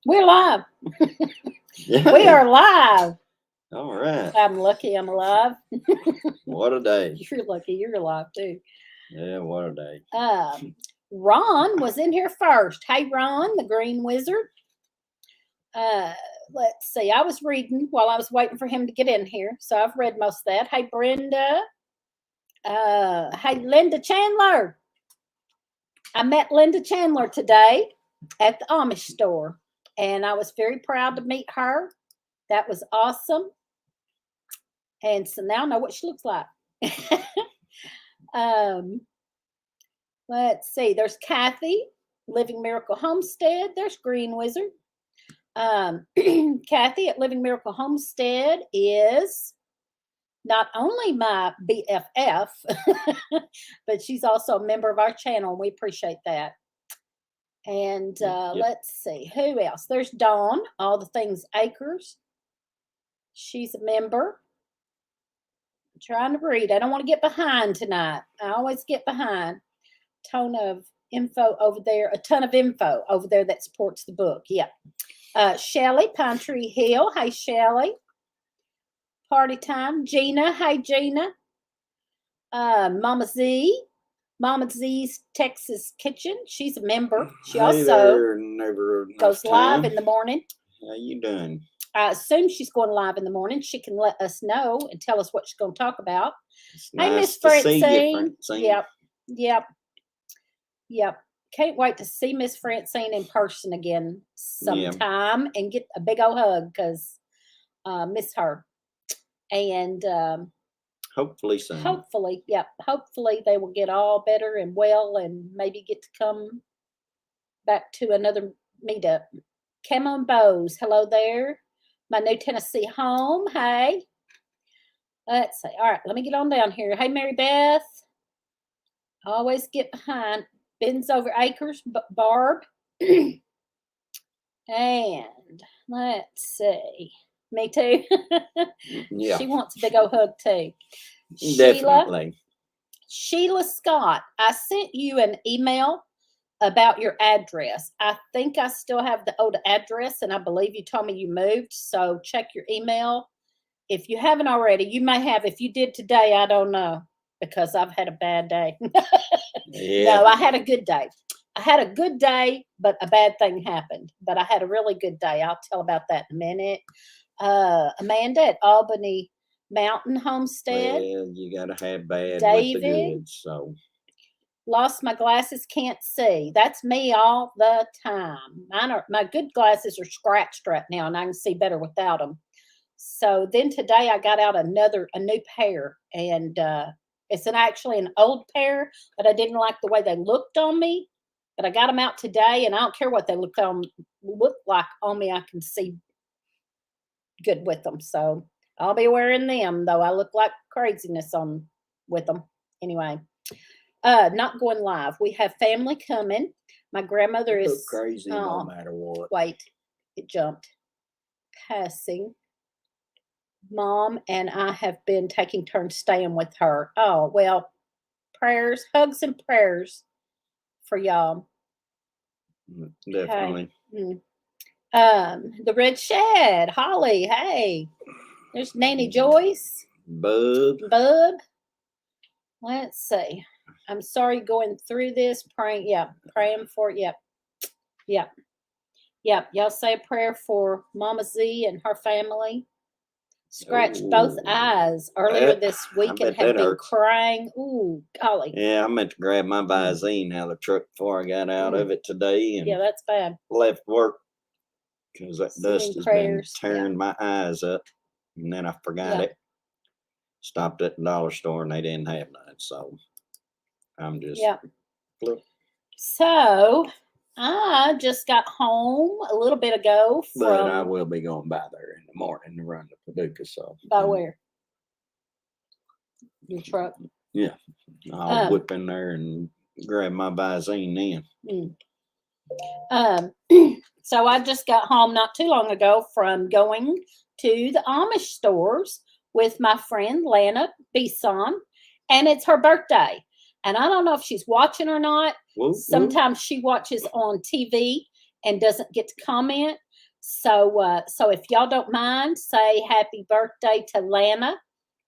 We're live. Yeah. We are live. All right. I'm lucky I'm alive. What a day. You're lucky you're alive too. Yeah, what a day. Ron was in here first. Hey, Ron, the Green Wizard. Uh, let's see. I was reading while I was waiting for him to get in here, so I've read most of that. Hey, Brenda. Hey, Linda Chandler. I met Linda Chandler today at the Amish store, and I was very proud to meet her. That was awesome. And so now I know what she looks like. um, let's see. There's Kathy, Living Miracle Homestead. There's Green Wizard. Kathy at Living Miracle Homestead is not only my BFF, but she's also a member of our channel, and we appreciate that. And let's see, who else? There's Dawn, All the Things Acres. She's a member. I'm trying to read. I don't want to get behind tonight. I always get behind. A ton of info over there that supports the book. Yeah. Shelly, Pine Tree Hill. Hey, Shelly. Party time. Gina. Hey, Gina. Mama Z. Mama Z's Texas Kitchen. She's a member. She also goes live in the morning. How you doing? I assume she's going live in the morning. She can let us know and tell us what she's going to talk about. Hey, Miss Francine. Yep. Can't wait to see Miss Francine in person again sometime and get a big old hug because miss her. And hopefully soon. Hopefully they will get all better and well and maybe get to come back to another meetup. Camo and Bows, hello there. My new Tennessee home, hey. Let's see. All right, let me get on down here. Hey, Mary Beth. Always get behind. Bends Over Acres, Barb. And let's see. Me too. Yeah. She wants a big old hug too. Definitely. Sheila Scott, I sent you an email about your address. I think I still have the old address, and I believe you told me you moved. So check your email. If you haven't already, you may have. If you did today, I don't know because I've had a bad day. No, I had a good day. I had a good day, but a bad thing happened. But I had a really good day. I'll tell about that in a minute. Amanda at Albany Mountain Homestead. Well, you gotta have bad David, with the good, so. Lost my glasses, can't see. That's me all the time. My good glasses are scratched right now, and I can see better without them. So then today I got out a new pair, and it's actually an old pair, but I didn't like the way they looked on me. But I got them out today, and I don't care what they look like on me. I can see good with them, so I'll be wearing them. Though I look like craziness with them anyway. Not going live. We have family coming. My grandmother is crazy no matter what. Wait, it jumped. Passing. Mom and I have been taking turns staying with her. Oh, well, prayers, hugs and prayers for y'all. Definitely. Okay. The Red Shed, Holly, hey. There's Nanny Joyce. Bub. Let's see. I'm sorry going through this. Praying for it. Yep. Y'all say a prayer for Mama Z and her family. Scratched both eyes earlier this week and have been crying. Ooh, golly. Yeah, I meant to grab my Visine out of the truck before I got out of it today. And that's bad. Left work because that dust has been tearing my eyes up. And then I forgot it. Stopped at the dollar store and they didn't have none. So I'm just. Flip. So I just got home a little bit ago. But I will be going by there in the morning to run the Paducah. So. By where? Your truck? Yeah. I'll whip in there and grab my Visine then. So I just got home not too long ago from going to the Amish stores with my friend Lana Bison, and it's her birthday. And I don't know if she's watching or not. Sometimes she watches on TV and doesn't get to comment. So if y'all don't mind, say happy birthday to Lana.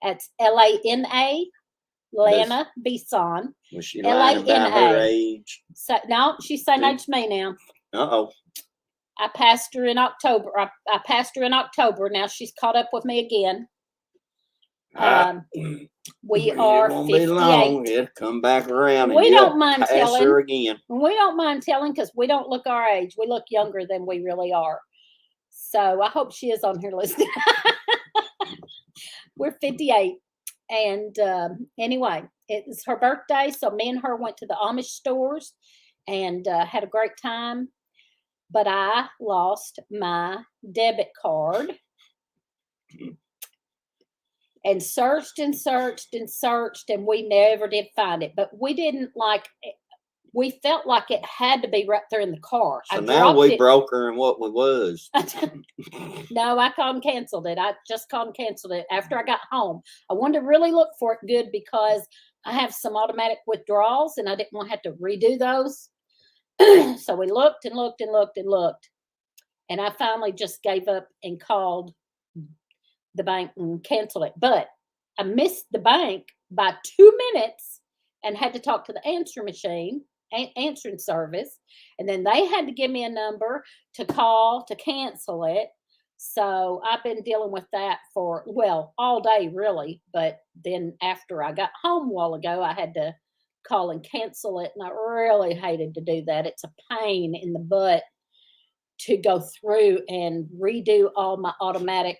That's Lana, Lana Bison. Was she lying about her age? So no, she's same age as me now. Uh-oh. I passed her in October. I passed her in October. Now she's caught up with me again. We are 58. Be long. It'll come back around. We don't mind pass telling. her again. We don't mind telling because we don't look our age. We look younger than we really are. So I hope she is on here listening. We're 58. And anyway, it was her birthday. So me and her went to the Amish stores and had a great time. But I lost my debit card and searched and searched and searched, and we never did find it. But we didn't we felt like it had to be right there in the car. So now we broke her in what we was. No, I called and canceled it. I just called and canceled it after I got home. I wanted to really look for it good because I have some automatic withdrawals and I didn't want to have to redo those. So we looked and looked and looked and looked. And I finally just gave up and called the bank and canceled it. But I missed the bank by 2 minutes and had to talk to the answering service. And then they had to give me a number to call to cancel it. So I've been dealing with that for, all day really. But then after I got home a while ago, I had to call and cancel it. And I really hated to do that. It's a pain in the butt to go through and redo all my automatic.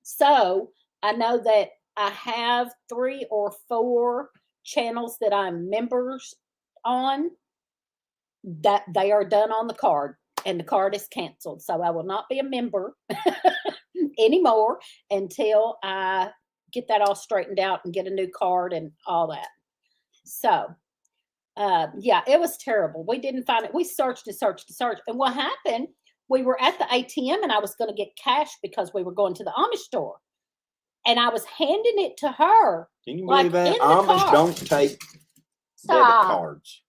So I know that I have 3 or 4 channels that I'm members on that they are done on the card and the card is canceled. So I will not be a member anymore until I get that all straightened out and get a new card and all that. So yeah, it was terrible. We didn't find it. We searched and searched and searched. And what happened, we were at the ATM and I was going to get cash because we were going to the Amish store. And I was handing it to her. Can you believe that? Amish don't take debit cards.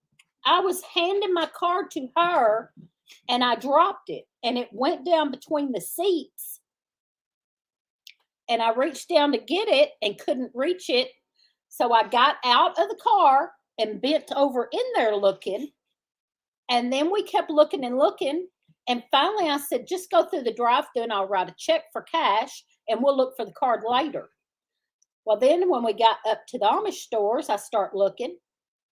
I was handing my card to her and I dropped it. And it went down between the seats. And I reached down to get it and couldn't reach it. So I got out of the car and bent over in there looking. And then we kept looking and looking. And finally I said, just go through the drive-thru and I'll write a check for cash and we'll look for the card later. Well, then when we got up to the Amish stores, I start looking,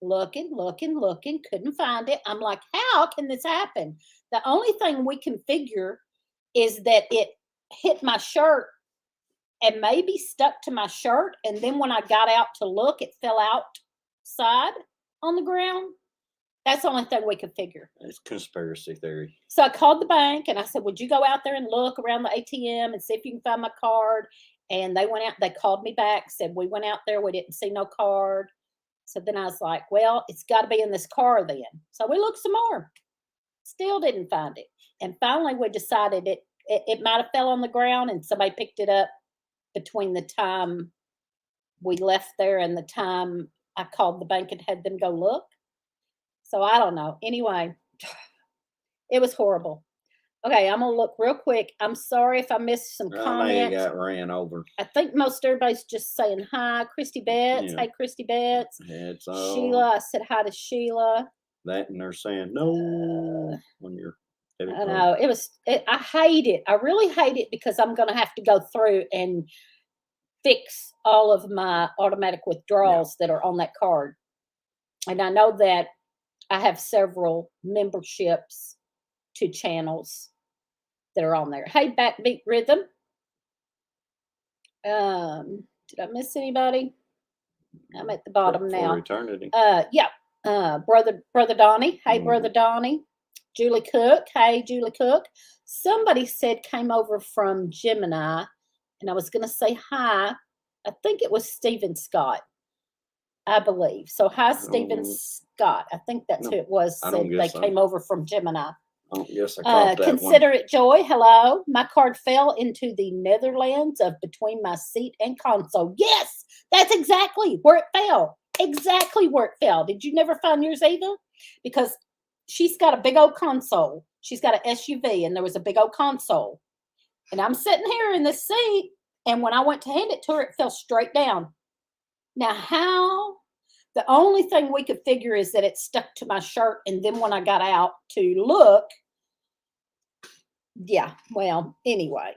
couldn't find it. I'm like, how can this happen? The only thing we can figure is that it hit my shirt and maybe stuck to my shirt. And then when I got out to look, it fell outside on the ground. That's the only thing we could figure. It's conspiracy theory. So I called the bank and I said, would you go out there and look around the ATM and see if you can find my card? And they went out, they called me back, said, we went out there, we didn't see no card. So then I was like, well, it's got to be in this car then. So we looked some more. Still didn't find it. And finally we decided it might have fell on the ground and somebody picked it up between the time we left there and the time I called the bank and had them go look. So I don't know. Anyway, it was horrible. Okay, I'm going to look real quick. I'm sorry if I missed some comments. You got ran over. I think most everybody's just saying hi. Christy Betts. Yeah. Hey, Christy Betts. It's Sheila. I said hi to Sheila. That and they're saying no when you're. I know. I hate it. I really hate it because I'm going to have to go through and fix all of my automatic withdrawals that are on that card. And I know that I have several memberships to channels that are on there. Hey, Backbeat Rhythm. Did I miss anybody? I'm at the bottom now. For eternity. Yeah. Brother Donnie. Hey, Brother Donnie. Julie Cook. Hey, Julie Cook. Somebody said came over from Gemini, and I was going to say hi. I think it was Stephen Scott, I believe. So hi, Stephen Scott. I think that's who it was. Said they came over from Gemini. Yes, I caught that Consider it joy. Hello. My card fell into the Netherlands of between my seat and console. Yes, that's exactly where it fell. Exactly where it fell. Did you never find yours either? Because she's got a big old console. She's got an SUV, and there was a big old console. And I'm sitting here in the seat, and when I went to hand it to her, it fell straight down. Now, how? The only thing we could figure is that it stuck to my shirt, and then when I got out to look, yeah, well, anyway.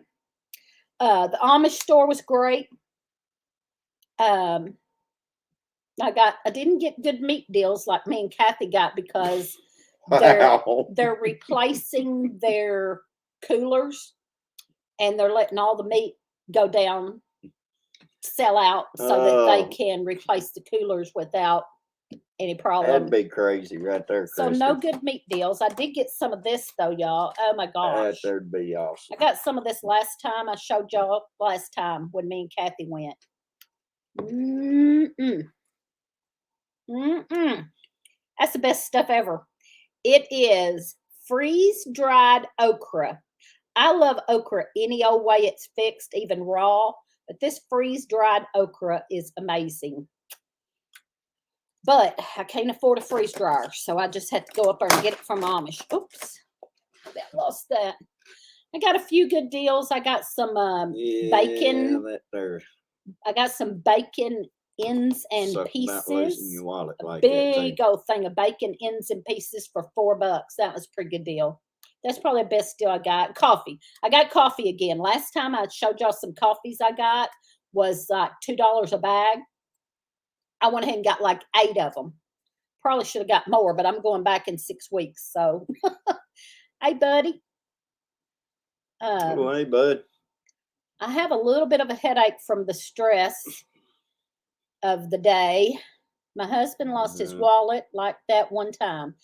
The Amish store was great. I didn't get good meat deals like me and Kathy got because they're replacing their coolers, and they're letting all the meat go down, sell out, so that they can replace the coolers without any problem. That'd be crazy right there, So no good meat deals. I did get some of this though, y'all. Oh my gosh. That'd be awesome. I got some of this last time. I showed y'all last time when me and Kathy went. That's the best stuff ever. It is freeze-dried okra. I love okra any old way it's fixed, even raw. But this freeze-dried okra is amazing. But I can't afford a freeze dryer, so I just had to go up there and get it from Amish. Oops, I lost that. I got a few good deals. I got some bacon. I got some bacon ends and pieces. Your wallet like big old thing of bacon ends and pieces for $4. That was a pretty good deal. That's probably the best deal I got. Coffee. I got coffee again. Last time I showed y'all some coffees I got was like $2 a bag. I went ahead and got like 8 of them. Probably should have got more, but I'm going back in 6 weeks. So, hey, buddy. Hey, bud. I have a little bit of a headache from the stress of the day. My husband lost his wallet like that one time.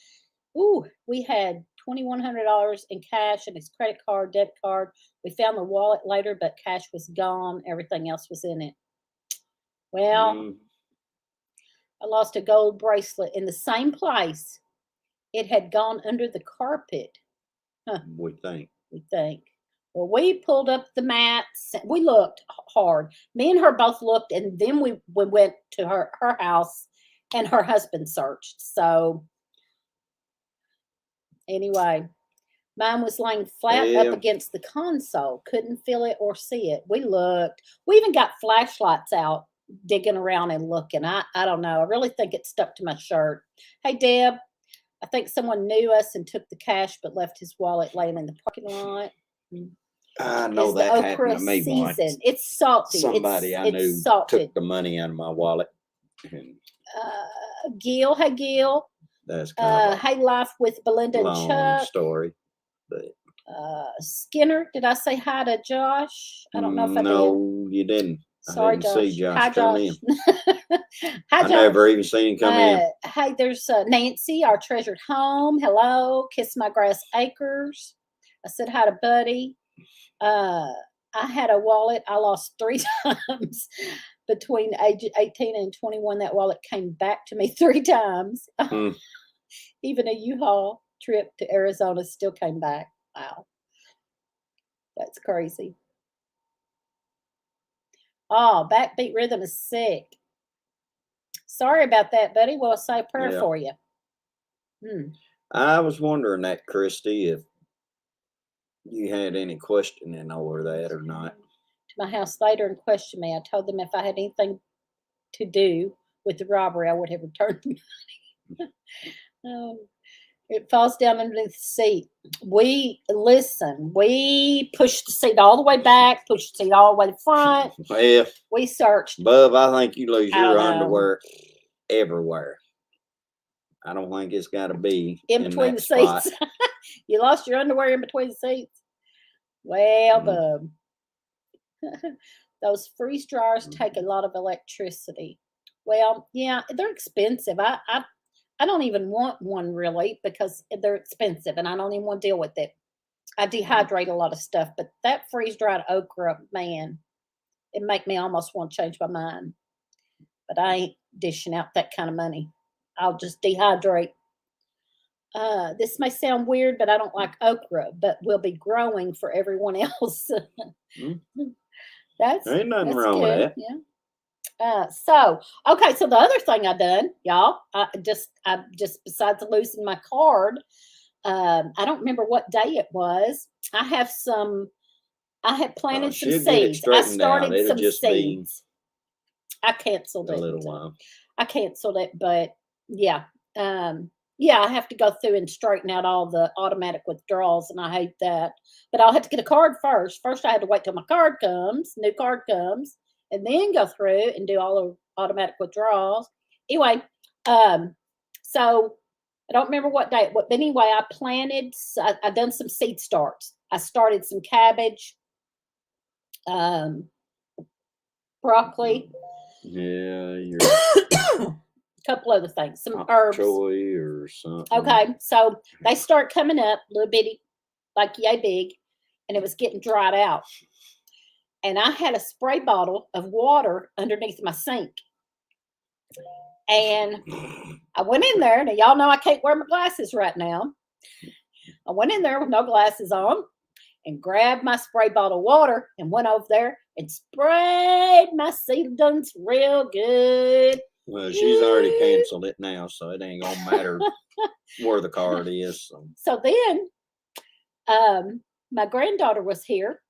Ooh, we had $2,100 in cash and his credit card, debit card. We found the wallet later, but cash was gone. Everything else was in it. Well, I lost a gold bracelet in the same place. It had gone under the carpet. Huh. We think. Well, we pulled up the mats. We looked hard. Me and her both looked, and then we went to her house, and her husband searched. So anyway, mine was laying flat up against the console. Couldn't feel it or see it. We looked. We even got flashlights out, digging around and looking. I don't know. I really think it stuck to my shirt. Hey, Deb, I think someone knew us and took the cash but left his wallet laying in the parking lot. I know that happened to me once. It's salty. Somebody I knew took the money out of my wallet. Gil, hey Gil. That's kind of hey Life with Belinda and Chuck. Long story. But Skinner, did I say hi to Josh? I don't know if I did. No, you didn't. Sorry, I didn't see Josh hi, come Josh. in. Hi, Josh. I never even seen him come in. Hey, there's Nancy, our treasured home. Hello, Kiss My Grass Acres. I said hi to Buddy. I had a wallet I lost 3 times between age 18 and 21. That wallet came back to me 3 times. Even a U-Haul trip to Arizona still came back. Wow. That's crazy. Oh, backbeat rhythm is sick. Sorry about that, buddy. Well, I'll say a prayer for you. I was wondering that, Christy, if you had any questioning over that or not. To my house later and questioned me. I told them if I had anything to do with the robbery, I would have returned the money. It falls down underneath the seat. We pushed the seat all the way back, pushed the seat all the way to the front. Well, we searched. Bub, I think you lose your underwear everywhere. I don't think it's got to be in between the seats. You lost your underwear in between the seats. Well, Bub, those freeze dryers take a lot of electricity. Well, yeah, they're expensive. I don't even want one really because they're expensive and I don't even want to deal with it. I dehydrate a lot of stuff, but that freeze dried okra, man, it make me almost want to change my mind. But I ain't dishing out that kind of money. I'll just dehydrate. This may sound weird, but I don't like okra, but will be growing for everyone else. Ain't nothing wrong with that. Yeah. Okay, so the other thing I done, y'all, I just besides losing my card, I don't remember what day it was. I had planted some She'll get it seeds. I straightened out. started It'll some just be seeds. I canceled a it. little while. I canceled it, but yeah. Yeah, I have to go through and straighten out all the automatic withdrawals, and I hate that. But I'll have to get a card first. First, I had to wait till my card comes, new card comes, and then go through and do all the automatic withdrawals. Anyway, so I don't remember what day, but anyway, I planted. I done some seed starts. I started some cabbage, broccoli, Yeah, you're couple other things, some herbs. choy or something. Okay, so they start coming up, little bitty, like yay big, and it was getting dried out. And I had a spray bottle of water underneath my sink. And I went in there, and y'all know I can't wear my glasses right now. I went in there with no glasses on and grabbed my spray bottle of water and went over there and sprayed my seedlings real good. Well, she's already canceled it now, so it ain't gonna matter where the card is. So then, my granddaughter was here,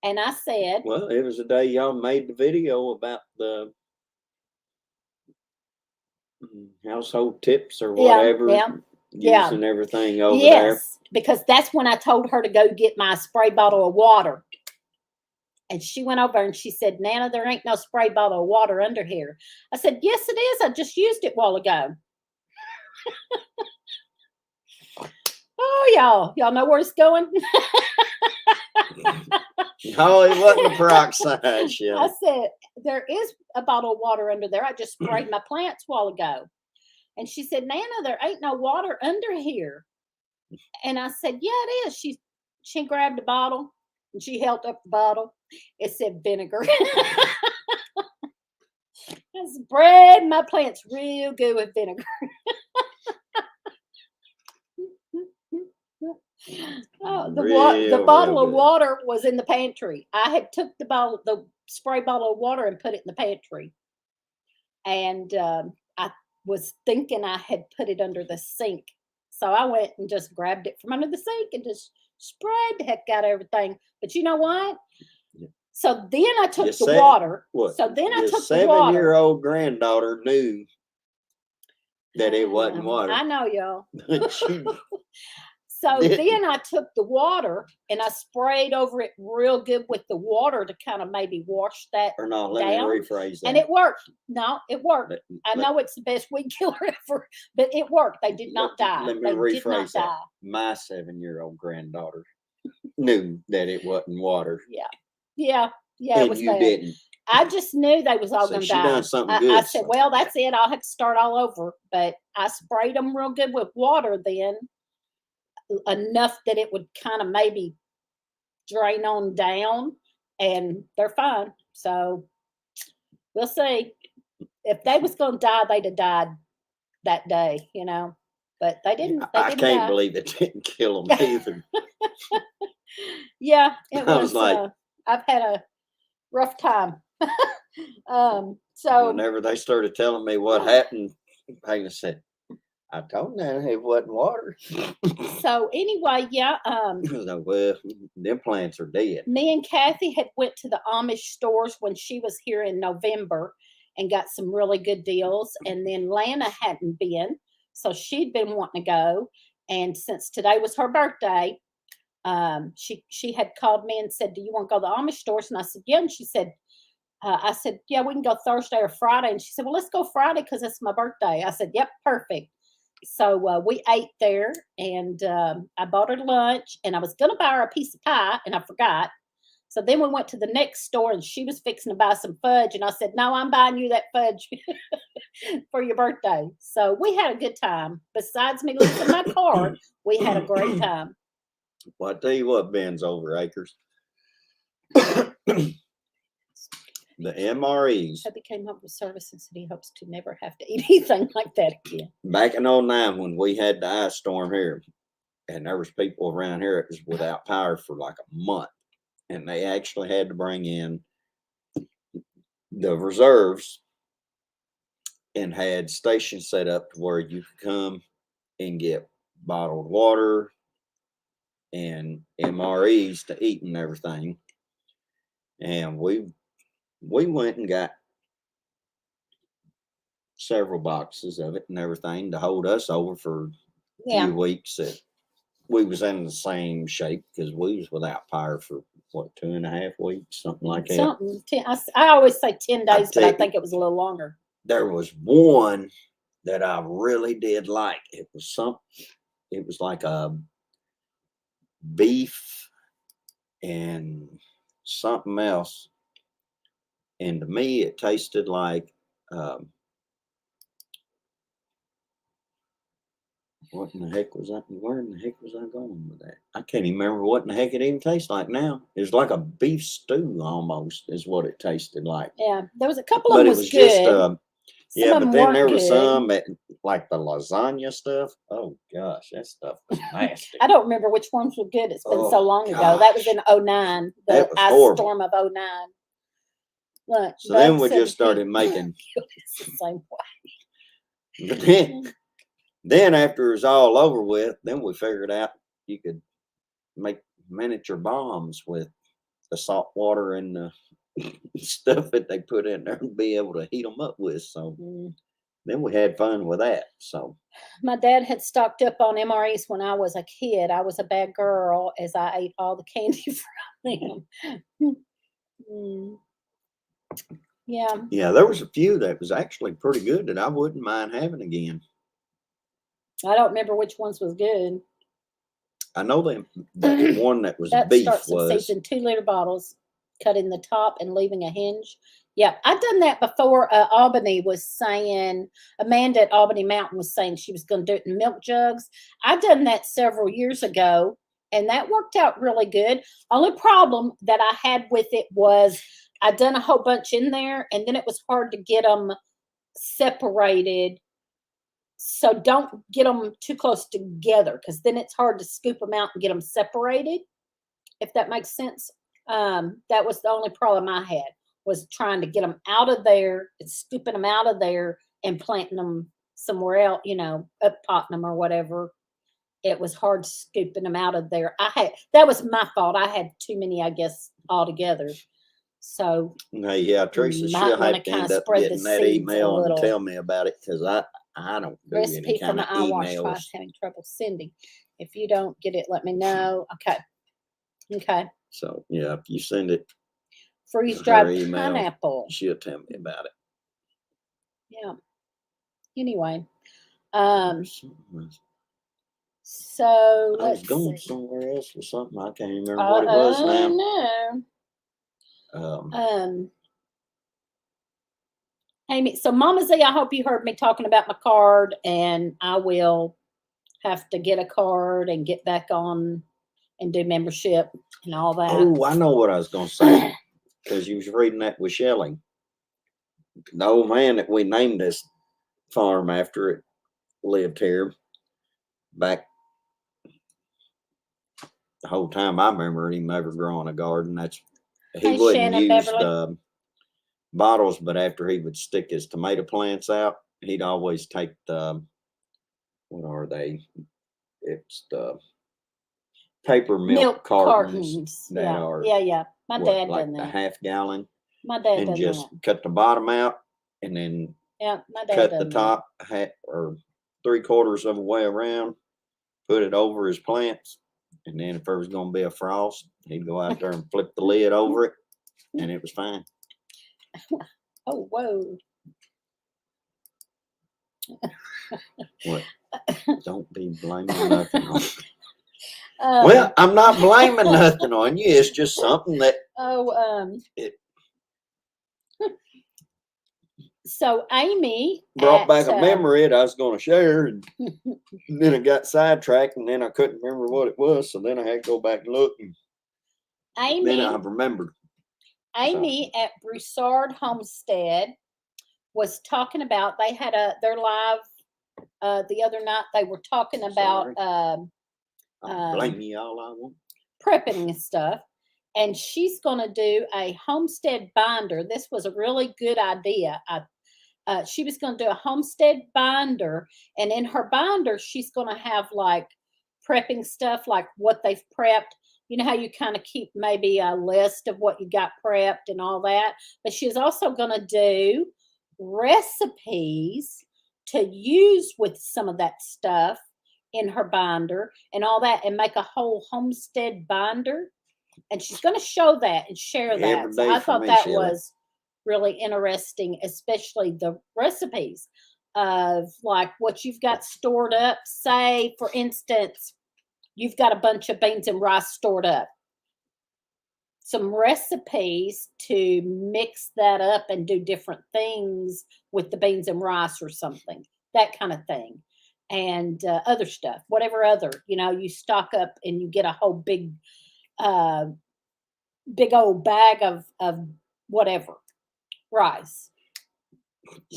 and I said, well, it was the day y'all made the video about the household tips or whatever. Using everything over there. Because that's when I told her to go get my spray bottle of water. And she went over and she said, Nana, there ain't no spray bottle of water under here. I said, yes, it is. I just used it a while ago. Oh, y'all know where it's going? No, it wasn't the peroxide. Yeah. I said, there is a bottle of water under there. I just sprayed my plants a while ago. And she said, Nana, there ain't no water under here. And I said, yeah, it is. She grabbed a bottle and she held up the bottle. It said vinegar. I sprayed my plants real good with vinegar. The bottle of water was in the pantry. I had took the spray bottle of water and put it in the pantry. And I was thinking I had put it under the sink. So I went and just grabbed it from under the sink and just sprayed the heck out of everything. But you know what? So then I took the water. What? So then I took the water. 7-year-old granddaughter knew that it wasn't water. I know, y'all. So then I took the water and I sprayed over it real good with the water to kind of maybe wash that or no, let down. me rephrase that. And it worked. No, it worked. I know it's the best weed killer ever, but it worked. They did not die. Let me rephrase that. My 7-year-old granddaughter knew that it wasn't water. Yeah. And it was you didn't. I just knew they was all going to die. Done something good. I said, well, that's it. I'll have to start all over. But I sprayed them real good with water then, enough that it would kind of maybe drain on down, and they're fine. So we'll see. If they was going to die, they'd have died that day, but they didn't. I can't believe it didn't kill them either. Yeah, it was like, I've had a rough time. So whenever they started telling me what happened, I said, I told them it wasn't water. So anyway, well, them plants are dead. Me and Kathy had went to the Amish stores when she was here in November and got some really good deals. And then Lana hadn't been, so she'd been wanting to go. And since today was her birthday, she had called me and said, do you want to go to the Amish stores? And I said, yeah. And she said, I said, yeah, we can go Thursday or Friday. And she said, well, let's go Friday because it's my birthday. I said, yep, perfect. So we ate there, and I bought her lunch, and I was going to buy her a piece of pie, and I forgot. So then we went to the next store, and she was fixing to buy some fudge, and I said, no, I'm buying you that fudge for your birthday. So we had a good time. Besides me losing my card, we had a great time. Well, I tell you what, Ben's over acres. The MREs. Hubby came home from service and said he hopes to never have to eat anything like that again. Back in 2009, when we had the ice storm here, and there was people around here that was without power for like a month, and they actually had to bring in the reserves and had stations set up to where you could come and get bottled water and MREs to eat and everything. And we went and got several boxes of it and everything to hold us over for a few weeks that we was in the same shape, because we was without power for what, 2.5 weeks, something like that. Something. I always say 10 days, but I think it was a little longer. There was one that I really did like. It was like a beef and something else. And to me, it tasted like, what in the heck was that? Where in the heck was I going with that? I can't even remember what in the heck it even tastes like now. It was like a beef stew almost, is what it tasted like. Yeah, there was a couple of them was good. Yeah, but then there was some that, like the lasagna stuff. Oh gosh, that stuff was nasty. I don't remember which ones were good. It's been so long ago. That was in 2009. The ice storm of 2009. Look, so then we just started making. It's the same way. But then after it was all over with, then we figured out you could make miniature bombs with the salt water and the stuff that they put in there and be able to heat them up with. So then we had fun with that. So my dad had stocked up on MREs when I was a kid. I was a bad girl as I ate all the candy from them. Yeah, there was a few that was actually pretty good that I wouldn't mind having again. I don't remember which ones was good. I know that one that was beef was in 2-liter bottles, cutting the top and leaving a hinge. Yeah, I've done that before. Albany was saying, Amanda at Albany Mountain was saying she was going to do it in milk jugs. I've done that several years ago, and that worked out really good. Only problem that I had with it was I'd done a whole bunch in there, and then it was hard to get them separated. So don't get them too close together, because then it's hard to scoop them out and get them separated, if that makes sense. That was the only problem I had, was trying to get them out of there and scooping them out of there and planting them somewhere else, up potting them or whatever. It was hard scooping them out of there. That was my fault. I had too many, I guess, altogether. So yeah, Teresa, she'll have to end up getting that email and tell me about it, because I don't do recipe any for kind my of eye wash emails. class, having trouble sending. If you don't get it, let me know. Okay. So yeah, if you send it, freeze dried pineapple, she'll tell me about it. Yeah. Anyway, so I was going somewhere else for something. I can't remember what it was now. No. Amy, so Mama Z, I hope you heard me talking about my card, and I will have to get a card and get back on and do membership and all that. Oh, I know what I was going to say, because you was reading that with Shelley. The old man that we named this farm after it lived here back the whole time I remember him ever growing a garden. He wouldn't use bottles, but after he would stick his tomato plants out, he'd always take the, what are they? It's the paper milk cartons that are my dad like done that. The half-gallon. My dad and just that. Cut the bottom out, and then my dad cut the top or 3/4 of the way around, put it over his plants, and then if there was going to be a frost, he'd go out there and flip the lid over it, and it was fine. Oh, whoa. What? Don't be blaming nothing on well, I'm not blaming nothing on you. It's just something that so Amy brought back a memory that I was going to share, and then I got sidetracked, and then I couldn't remember what it was, so then I had to go back and look, and then I remembered. Amy at Broussard Homestead was talking about, they had their live the other night. They were talking about I'll blame you all I want. prepping and stuff, and she's going to do a homestead binder. This was a really good idea. She was going to do a homestead binder, and in her binder, she's going to have like prepping stuff, like what they've prepped. You know how you kind of keep maybe a list of what you got prepped and all that, but she's also going to do recipes to use with some of that stuff in her binder and all that, and make a whole homestead binder. And she's going to show that and share that. Every So day I for thought me, that Shelley. was really interesting, especially the recipes of like what you've got stored up. Say, for instance, you've got a bunch of beans and rice stored up. Some recipes to mix that up and do different things with the beans and rice or something, that kind of thing. And other stuff, whatever other, you stock up and you get a whole big old bag of whatever rice.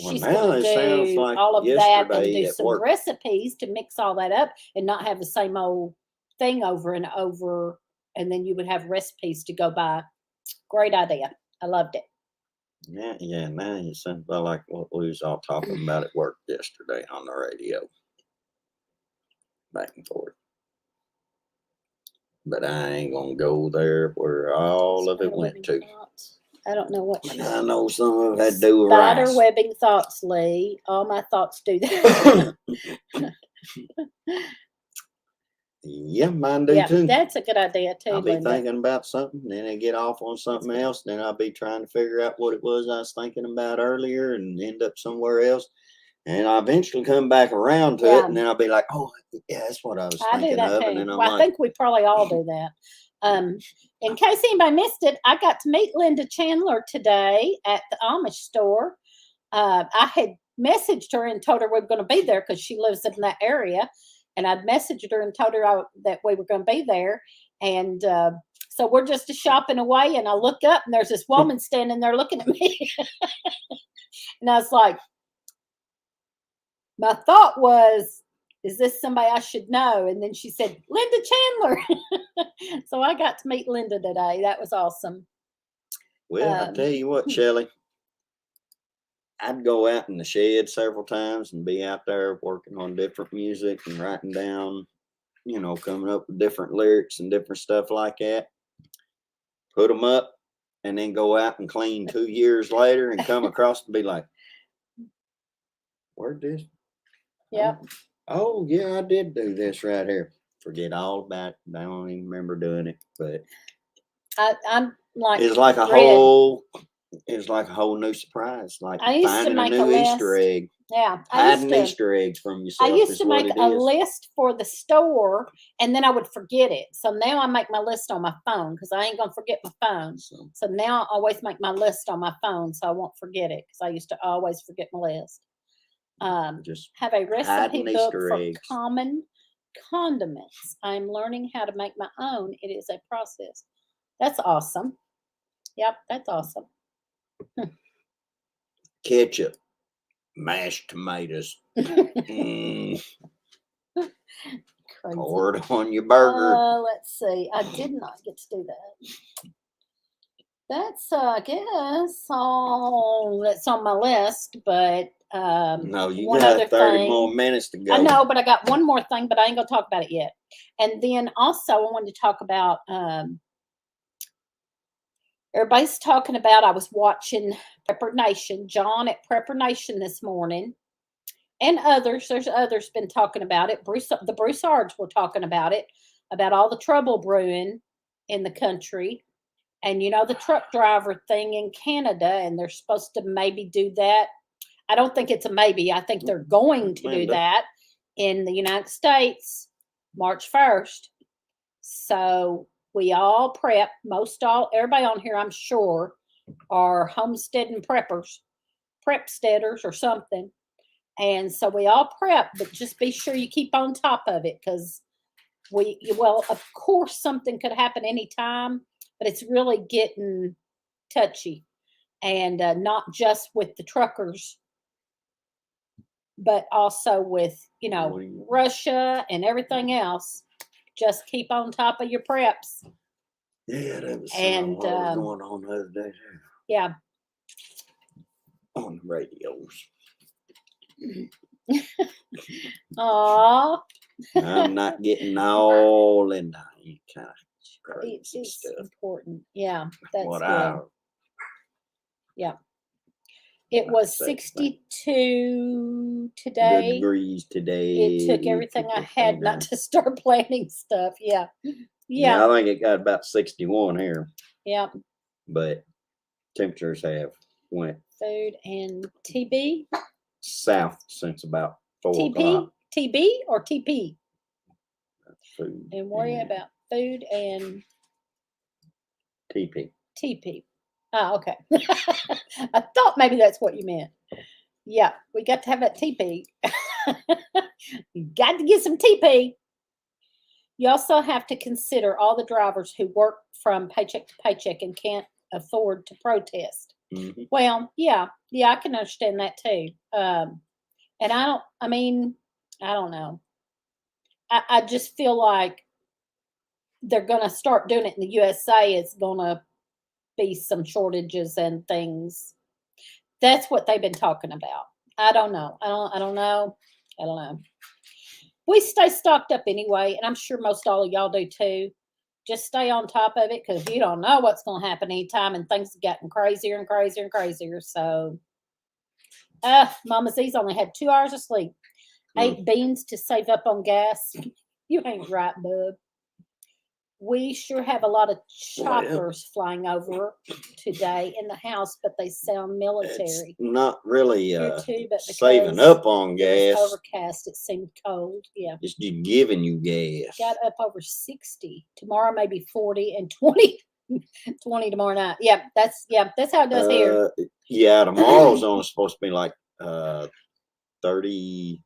Well, She's now going it to sounds do like all of that and yesterday do at some work. recipes to mix all that up and not have the same old thing over and over. And then you would have recipes to go by. Great idea. I loved it. Yeah, now you sound like what we was all talking about at work yesterday on the radio. Back and forth. But I ain't gonna go there where all of it went to. Thoughts. I don't know what. I know some of it had to do with Spider rice. webbing thoughts, Lee. All my thoughts do that. Yeah, mine do Yeah, too. that's a good idea too, I'll be Linda. thinking about something, then I get off on something else, then I'll be trying to figure out what it was I was thinking about earlier and end up somewhere else. And I'll eventually come back around to it, and then I'll be like, oh, yeah, that's what I was thinking of. Too. And then I'm I like, think we probably all do that. In case anybody missed it, I got to meet Linda Chandler today at the Amish store. I had messaged her and told her we were going to be there because she lives in that area. And I'd messaged her and told her that we were going to be there. And so we're just shopping away. And I look up and there's this woman standing there looking at me. And I was like, my thought was, is this somebody I should know? And then she said, Linda Chandler. So I got to meet Linda today. That was awesome. well, I tell you what, Shelley, I'd go out in the shed several times and be out there working on different music and writing down, coming up with different lyrics and different stuff like that. Put them up and then go out and clean 2 years later and come across and be like, where'd this? Yep. Oh, yeah, I did do this right here. Forget all about it. I don't even remember doing it, but I'm like, it's like a whole new surprise, like finding a new Easter egg. Yeah, hiding Easter eggs from yourself. I used to make a list for the store, and then I would forget it. So now I make my list on my phone because I ain't gonna forget my phone. So now I always make my list on my phone so I won't forget it because I used to always forget my list. Just have a recipe book for common condiments. I'm learning how to make my own. It is a process. That's awesome. Yep, that's awesome. Ketchup, mashed tomatoes. Pour it on your burger. Let's see. I did not get to do that. That's, I guess, all that's on my list, but no, you got 30 more minutes to go. I know, but I got one more thing, but I ain't gonna talk about it yet. And then also I wanted to talk about everybody's talking about, I was watching Prepper Nation, John at Prepper Nation this morning, and others. There's others been talking about it. The Broussards were talking about it, about all the trouble brewing in the country. And the truck driver thing in Canada, and they're supposed to maybe do that. I don't think it's a maybe. I think they're going to do that in the United States, March 1st. So we all prep, everybody on here, I'm sure, are homesteading preppers, prepsteaders or something. And so we all prep, but just be sure you keep on top of it because of course something could happen anytime, but it's really getting touchy. And not just with the truckers, but also with, Russia and everything else. Just keep on top of your preps. Yeah, that was And what was going on the other day there yeah. on the radios. Aw. I'm not getting all into any kind of crazy It's stuff. important. Yeah, that's What good. Yeah. It was 62 today. degrees today. It took everything I had not to start planning stuff. Yeah. Yeah, I think it got about 61 here. Yeah. But temperatures have went Food and TB. south since about 4 TP? o'clock. TB or TP? Food And worry about food and TP. TP. Oh, okay. I thought maybe that's what you meant. Yeah, we got to have that TP. You got to get some TP. You also have to consider all the drivers who work from paycheck to paycheck and can't afford to protest. Mm-hmm. Well, yeah, I can understand that too. And I don't know. I just feel like they're going to start doing it in the USA. It's going to be some shortages and things. That's what they've been talking about. I don't know. I don't know. We stay stocked up anyway, and I'm sure most all of y'all do too. Just stay on top of it because you don't know what's going to happen anytime, and things have gotten crazier and crazier and crazier. So, Mama Z's only had 2 hours of sleep. 8 beans to save up on gas. You ain't right, bub. We sure have a lot of choppers flying over today in the house, but they sound military. It's not really too, but saving up on gas. Overcast. It seemed cold. Yeah. It's just giving you gas. Got up over 60. Tomorrow maybe 40 and 20. 20 tomorrow night. Yeah, that's how it does here. Yeah, tomorrow's only supposed to be like 30,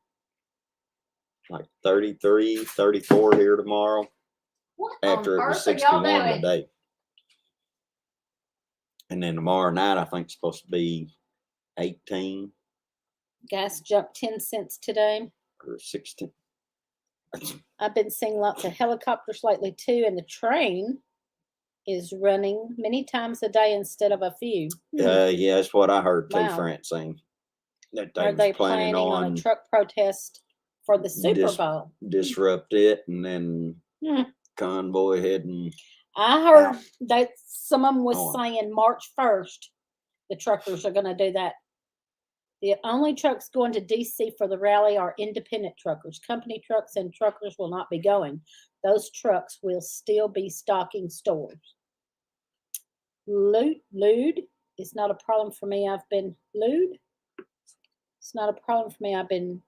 like 33, 34 here tomorrow. What after it was 61 today. And then tomorrow night I think it's supposed to be 18. Gas jumped 10 cents today. Or 16. I've been seeing lots of helicopters lately too, and the train is running many times a day instead of a few. Yeah, that's what I heard too, Francine. That Are they planning on a truck protest for the Super Bowl? Disrupt it and then convoy heading. I heard that some of them was saying March 1st, the truckers are going to do that. The only trucks going to DC for the rally are independent truckers. Company trucks and truckers will not be going. Those trucks will still be stocking stores. Lewd is not a problem for me. It's not a problem for me. I've been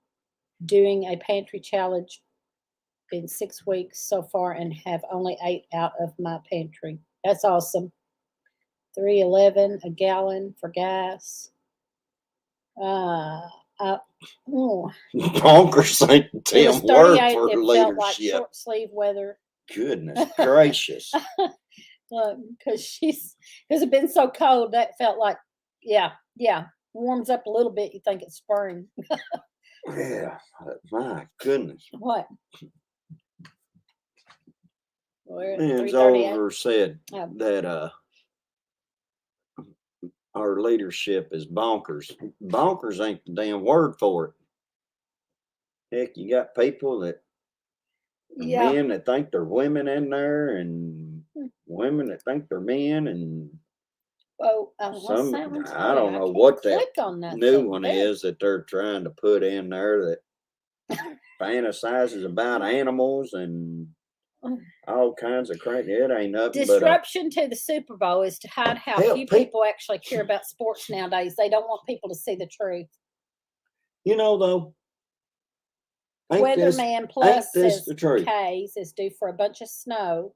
doing a pantry challenge in 6 weeks so far and have only 8 out of my pantry. That's awesome. $3.11 a gallon for gas. Bonkers ain't damn word for leadership. Felt like short sleeve weather. Goodness gracious. Because it's been so cold that felt like warms up a little bit. You think it's spring. Yeah, my goodness. What? Man's over said that our leadership is bonkers. Bonkers ain't the damn word for it. Heck, you got people that men that think they're women in there, and women that think they're men, and some I don't know what that new one is that they're trying to put in there that fantasizes about animals and all kinds of crap. It ain't nothing disruption to the Super Bowl is to hide how few people actually care about sports nowadays. They don't want people to see the truth. You know, though, Weatherman Plus says K's is due for a bunch of snow.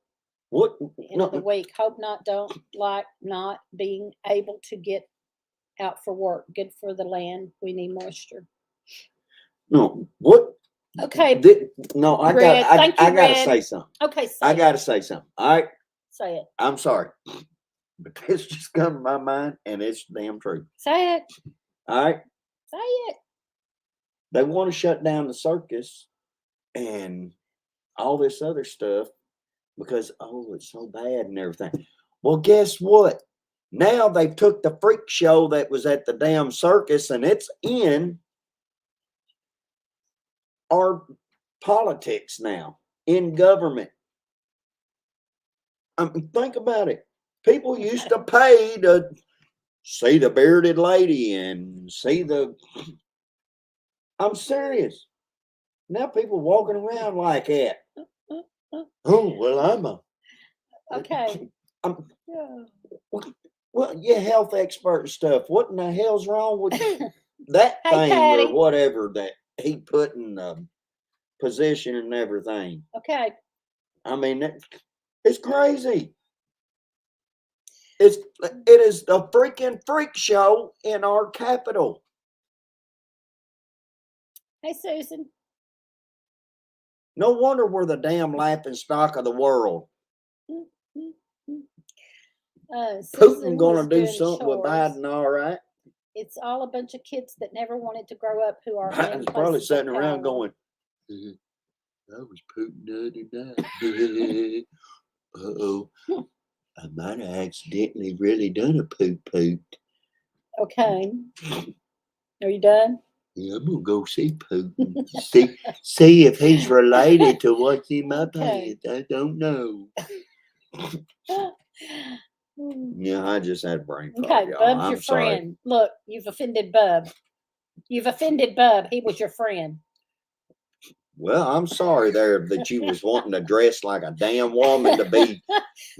What? End of the week. Hope don't like not being able to get out for work. Good for the land. We need moisture. No, what? Okay. No, I gotta say something. Okay, I gotta say something. All right. Say it. I'm sorry, but this just come to my mind, and it's damn true. Say it. All right. Say it. They want to shut down the circus and all this other stuff because, oh, it's so bad and everything. Well, guess what? Now they took the freak show that was at the damn circus and it's in our politics now, in government. I mean, think about it. People used to pay to see the bearded lady and see the. I'm serious. Now people walking around like that. Oh, well, I'm a. Okay. Well, you're health expert and stuff. What in the hell's wrong with that Hey, thing Patty. or whatever that he put in the position and everything? Okay. I mean, it's crazy. It is a freaking freak show in our capital. Hey, Susan. No wonder we're the damn laughing stock of the world. Putin gonna do something with Biden, all right? It's all a bunch of kids that never wanted to grow up who are Biden's probably sitting around going, "That was Putin the other night. Uh-oh, I might have accidentally really done a poop. Okay. Are you done? Yeah, I'm gonna go see Putin. see if he's related to what's in my pants. I don't know." Yeah, I just had brain fog. Okay, y'all. Bub's I'm your sorry. friend. Look, you've offended Bub. You've offended Bub. He was your friend. Well, I'm sorry there that you was wanting to dress like a damn woman to be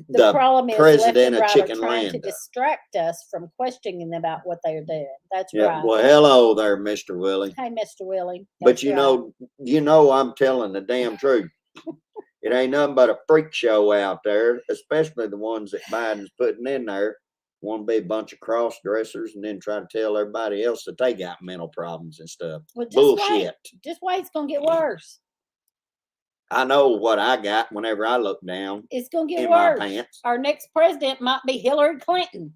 the problem is president left of and right are trying Chickenland. to distract us from questioning about what they are doing. That's yeah, right. Well, hello there, Mr. Willie. Hey, Mr. Willie. But you know, I'm telling the damn truth. It ain't nothing but a freak show out there, especially the ones that Biden's putting in there. Want to be a bunch of cross dressers and then try to tell everybody else that they got mental problems and stuff. Well, Bullshit. Just wait. It's going to get worse. I know what I got whenever I look down. It's going to get in worse. My pants. Our next president might be Hillary Clinton.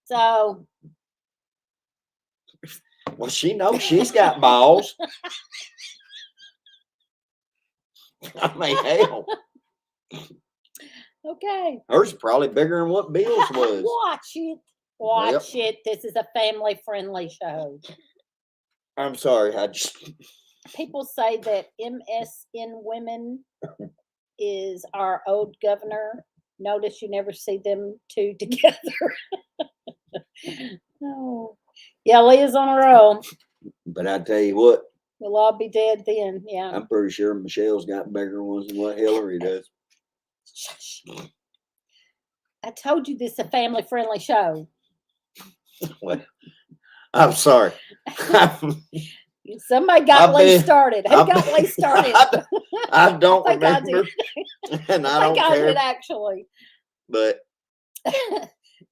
So. Well, she knows she's got balls. I mean, hell. Okay. Hers probably bigger than what Bill's was. Watch it. Watch it. This is a family-friendly show. I'm sorry. People say that MSN Women is our old governor. Notice you never see them two together. Oh. Yeah, Leah's on her own. But I tell you what. We'll all be dead then, yeah. I'm pretty sure Michelle's got bigger ones than what Hillary does. Shush. I told you this is a family-friendly show. Well, I'm sorry. Somebody got Lee started. Who got Lee started? I don't remember. And I don't care. I did actually. But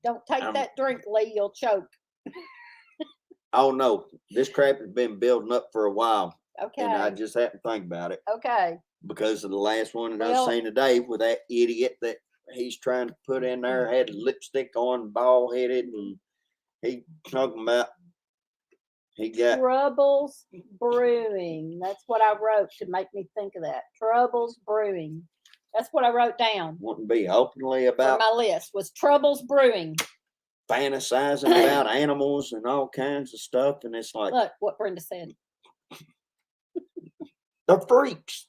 don't take that drink, Lee. You'll choke. Oh no, this crap has been building up for a while. Okay. And I just had to think about it. Okay. Because of the last one that I seen today with that idiot that he's trying to put in there, had lipstick on, bald headed, and he talking about he got troubles brewing. That's what I wrote to make me think of that. Troubles brewing. That's what I wrote down. Wouldn't be openly about my list was troubles brewing. Fantasizing about animals and all kinds of stuff, and it's like, look what Brenda said. They're freaks.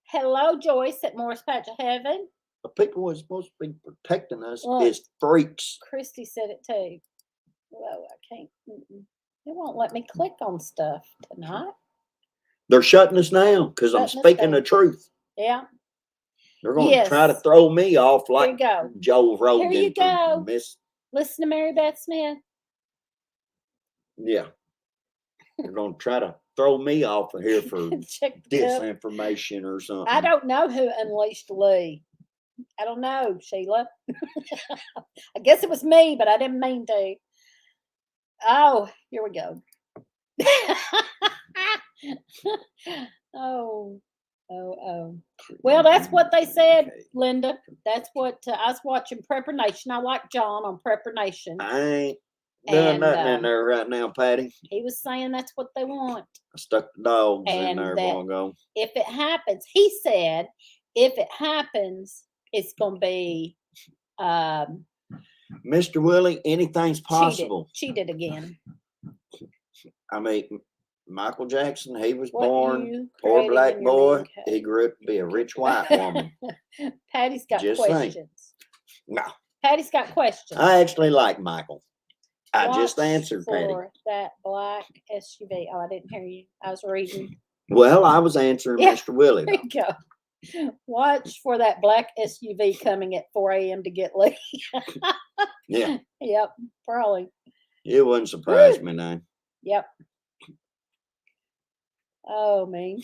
Hello, Joyce at Morris Patch of Heaven. The people who are supposed to be protecting us is freaks. Christy said it too. Whoa, I can't. It won't let me click on stuff tonight. They're shutting us down because I'm speaking the truth. Yeah. They're going to try to throw me off like Joe Rogan. Here you go. Listen to Mary Beth Smith. Yeah. They're going to try to throw me off of here for disinformation or something. I don't know who unleashed Lee. I don't know, Sheila. I guess it was me, but I didn't mean to. Oh, here we go. Oh. Well, that's what they said, Linda. That's what I was watching Prepper Nation. I like John on Prepper Nation. I ain't doing nothing in there right now, Patty. He was saying that's what they want. I stuck the dogs in there a while ago. If it happens, he said, if it happens, it's going to be Mr. Willie, anything's possible. Cheated again. I mean, Michael Jackson, he was What born you poor created black in your boy. man He cave. grew up to be a rich white woman. Patty's got Just think. questions. No, Patty's got questions. I actually like Michael. I just Watch answered Patty. for that black SUV. Oh, I didn't hear you. I was reading. Well, I was answering Yeah, Mr. Willie. There you go. Watch for that black SUV coming at 4 a.m. to get late. Yeah, Yep, probably. it wouldn't surprise me none. Yep. Oh, man.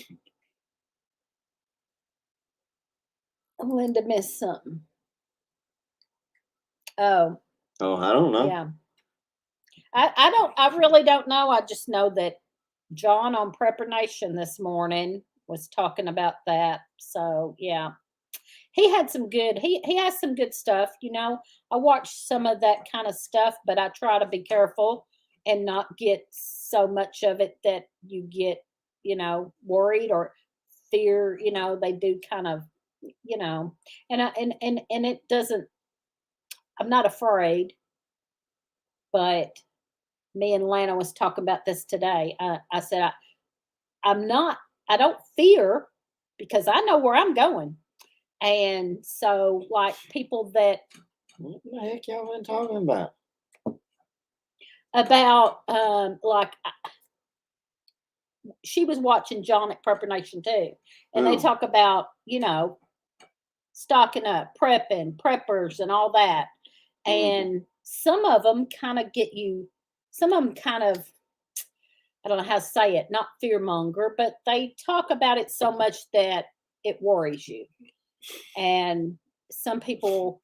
Linda missed something. Oh, Oh, I don't know. yeah. I really don't know. I just know that John on Prepper Nation this morning was talking about that. So yeah. He had some good he has some good stuff, you know. I watched some of that kind of stuff, but I try to be careful and not get so much of it that you get, you know, worried or fear, you know, they do kind of, you know, and it doesn't, I'm not afraid, but me and Lana was talking about this today. I said, I don't fear because I know where I'm going. And so, like people that, What the heck y'all been talking about? like, she was watching John at Prepper Nation too. And they talk about, you know, stocking up, preppers and all that. And some of them kind of get you, some of them kind of, I don't know how to say it, not fearmonger, but they talk about it so much that it worries you. And some people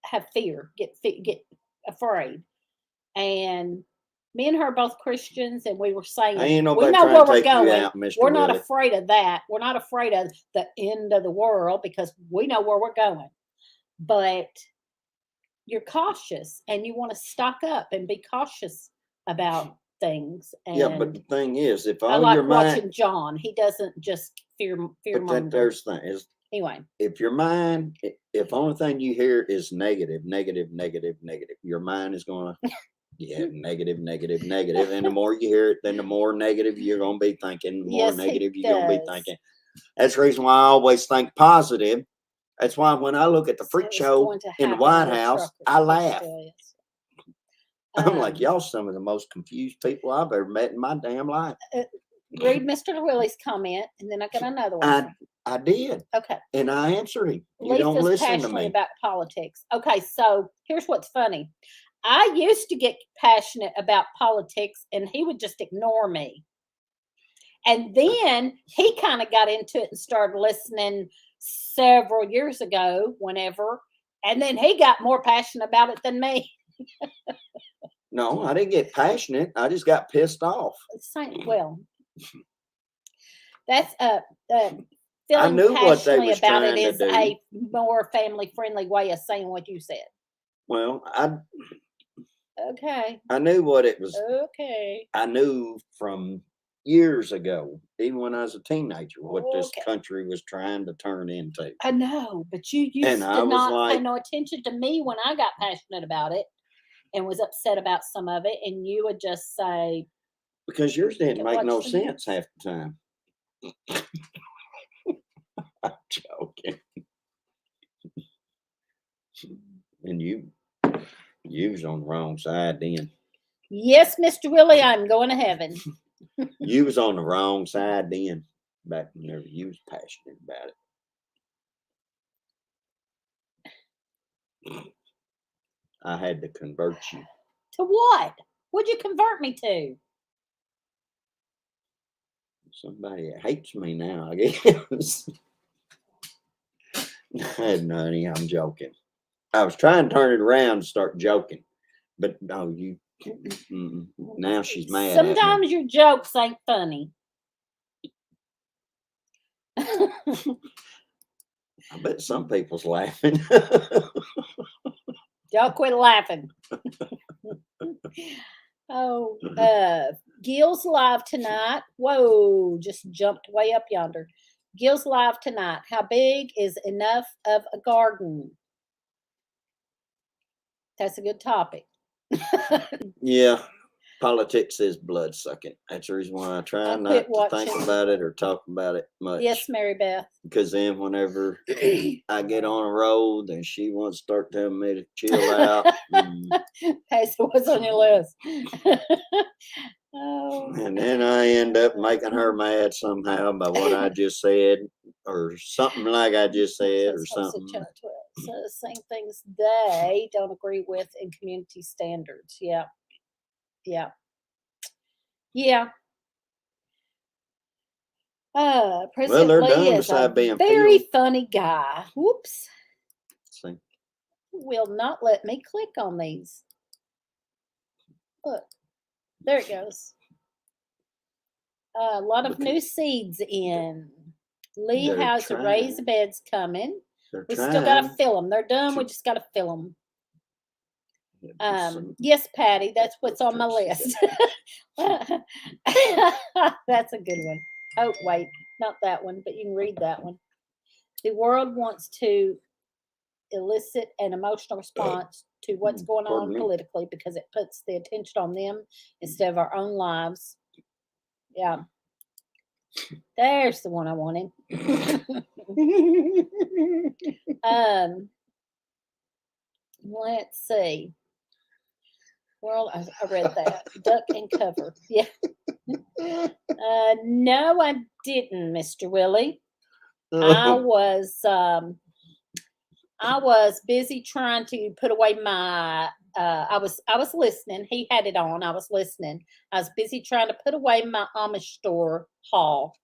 have fear, get afraid. And me and her are both Christians, and we were saying we know where we're going. We're not afraid of that. We're not afraid of the end of the world because we know where we're going. But you're cautious, and you want to stock up and be cautious about things. And yeah, but the thing is, if all I like your mind, watching John. He doesn't just fear but there's thing is anyway. If your mind, if only thing you hear is negative, your mind is going to negative, and the more you hear it, then the more negative you're going to be thinking. The more negative you're going to be thinking. That's the reason why I always think positive. That's why when I look at the freak show in the White House, I laugh. I'm like, y'all some of the most confused people I've ever met in my damn life. Read Mr. Willie's comment, and then I got another one. I did. Okay. And I answered him. You Lisa's don't listen passionate to me. about politics. Okay, so here's what's funny. I used to get passionate about politics, and he would just ignore me. And then he kind of got into it and started listening several years ago, whenever. And then he got more passionate about it than me. No, I didn't get passionate. I just got pissed off. Well, that's I knew what they was about trying it to is do. a more family friendly way of saying what you said. Well, Okay. I knew what it was. Okay. I knew from years ago, even when I was a teenager, what this country was trying to turn into. I know, but you used to not pay no attention to me when I got passionate about it and was upset about some of it, and you would just say, because yours didn't make no sense half the time. I'm joking. And you was on the wrong side then. Yes, Mr. Willie, I'm going to heaven. You was on the wrong side then, back whenever you was passionate about it. I had to convert you. To what? What'd you convert me to? Somebody that hates me now, I guess. No, I'm joking. I was trying to turn it around and start joking, but no, you. Now she's mad. Sometimes your jokes ain't funny. I bet some people's laughing. Y'all quit laughing. Oh, Gil's live tonight. Whoa, just jumped way up yonder. Gil's live tonight. How big is enough of a garden? That's a good topic. Yeah. Politics is blood sucking. That's the reason why I try not to think about it or talk about it much. Yes, Mary Beth. Because then whenever I get on a roll, then she wants to start telling me to chill out. Pass what's on your list. Oh. And then I end up making her mad somehow by what I just said, or something like I just said, or something. So saying things they don't agree with in community standards. Yeah. Yeah. Yeah. President Lee is a very funny guy. Whoops. See. Will not let me click on these. Look. There it goes. A lot of new seeds in. Lee has the raised beds coming. We still got to fill them. They're done. We just got to fill them. Yes, Patty, that's what's on my list. That's a good one. Oh, wait, not that one, but you can read that one. The world wants to elicit an emotional response to what's going on politically because it puts the attention on them instead of our own lives. Yeah. There's the one I wanted. Let's see. Well, I read that. Duck and cover. Yeah. No, I didn't, Mr. Willie. I was busy trying to put away my I was listening. He had it on. I was listening. I was busy trying to put away my Amish store haul.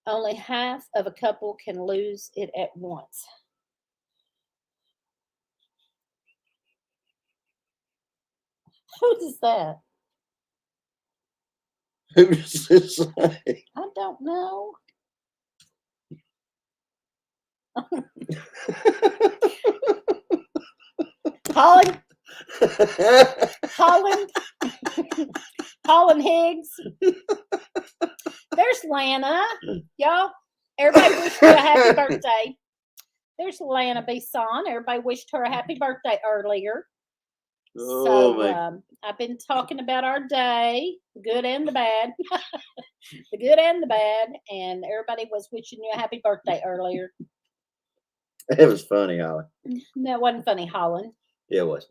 Only half of a couple can lose it at once. Who is that? Who does this say? I don't know. Holland Higgs. There's Lana. Y'all, everybody wished her a happy birthday. There's Lana Bison. Everybody wished her a happy birthday earlier. So I've been talking about our day, the good and the bad. The good and the bad. And everybody was wishing you a happy birthday earlier. It was funny, Holly. No, it wasn't funny, Holland. Yeah, it was.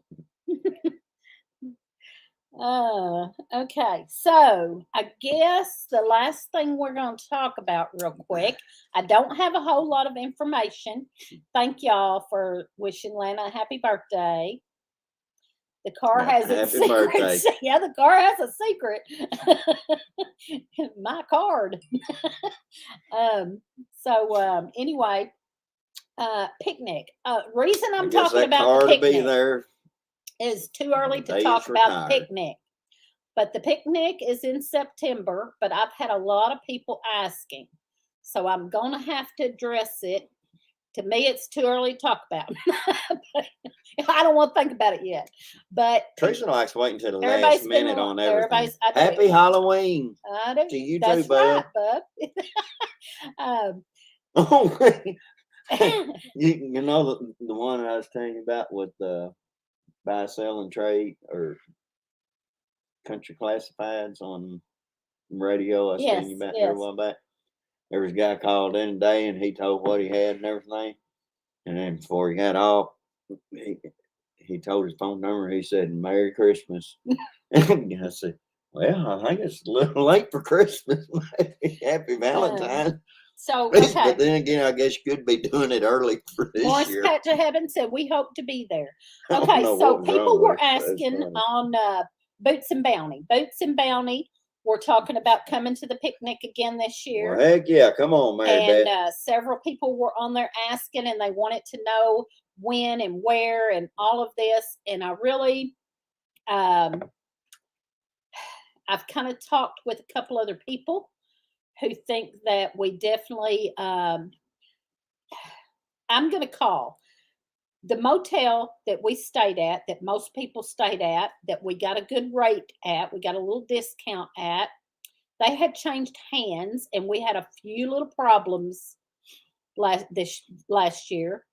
Okay. So I guess the last thing we're going to talk about real quick. I don't have a whole lot of information. Thank y'all for wishing Lana a happy birthday. The car has its secret. Yeah, the car has a secret. My card. Anyway, picnic. Reason I'm talking about the picnic is too early to talk about the picnic. But the picnic is in September, but I've had a lot of people asking. So I'm going to have to address it. To me, it's too early to talk about. I don't want to think about it yet. But Teresa likes waiting until the last minute on everything. Happy Halloween to you too, Bub. You know the one I was telling you about with the buy, sell, and trade or country classifieds on radio. I was telling you about here a while back. There was a guy called in today and he told what he had and everything. And then before he got off, he told his phone number. He said, "Merry Christmas." And I said, "Well, I think it's a little late for Christmas. Happy Valentine's." But then again, I guess you could be doing it early for this year. Morris Pat to Heaven said, "We hope to be there." Okay, so people were asking on Boots and Bounty. Boots and Bounty. We're talking about coming to the picnic again this year. Well, heck yeah, come on, Mary Beth. And several people were on there asking, and they wanted to know when and where and all of this. And I really, I've kind of talked with a couple other people who think that we definitely, I'm going to call the motel that we stayed at, that most people stayed at, that we got a good rate at, we got a little discount at, they had changed hands, and we had a few little problems last year.